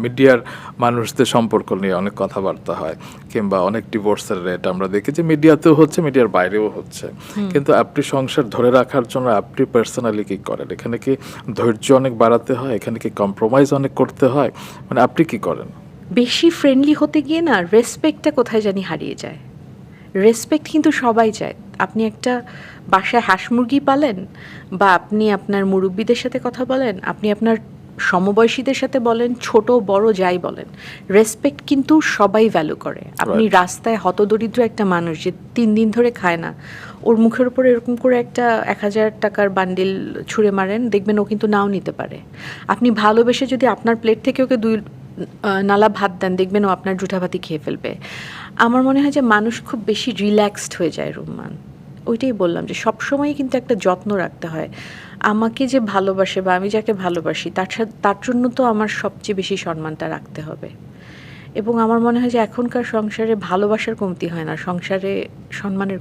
মিডিয়ার মানুষদের সম্পর্ক নিয়ে অনেক কথাবার্তা হয়, কিংবা অনেক ডিভোর্সের রেট আমরা দেখি যে মিডিয়াতেও হচ্ছে, মিডিয়ার বাইরেও হচ্ছে। কিন্তু আপনি সংসার ধরে রাখার জন্য আপনি পার্সোনালি কি করেন? এখানে কি ধৈর্য অনেক বাড়াতে হয়? এখানে কি কম্প্রোমাইজ অনেক করতে হয়? মানে আপনি কি করেন? বেশি ফ্রেন্ডলি হতে গিয়ে না রেসপেক্টটা কোথায় জানি হারিয়ে যায়। রেসপেক্ট কিন্তু সবাই চায়। আপনি একটা বাসায় হাঁস মুরগি পালেন, বা আপনি আপনার মুরব্বিদের সাথে কথা বলেন, আপনি আপনার সমবয়সীদের সাথে বলেন, ছোট বড় যাই বলেন, রেসপেক্ট কিন্তু সবাই ভ্যালু করে। আপনি Right. রাস্তায় হতদরিদ্র একটা মানুষ যে 3 দিন ধরে খায় না, ওর মুখের উপরে এরকম করে একটা 1,000 টাকার বান্ডিল ছুঁড়ে মারেন, দেখবেন ও কিন্তু নাও নিতে পারে। আপনি ভালোবেসে যদি আপনার প্লেট থেকে ওকে 2 নালা ভাত দেন, দেখবেন ও আপনার জুঠা ভাতই খেয়ে ফেলবে। আমার মনে হয় যে মানুষ খুব বেশি রিল্যাক্সড হয়ে যায় রুম্মান। ওইটাই বললাম যে সবসময়ই কিন্তু একটা যত্ন রাখতে হয়। আমাকে যে ভালোবাসে বা আমি যাকে ভালোবাসি তার জন্য তো আমার সবচেয়ে বেশি সম্মানটা রাখতে হবে। এবং আমার মনে হয় যে এখনকার সংসারে ভালোবাসার কমতি হয় না, সংসারে সম্মানের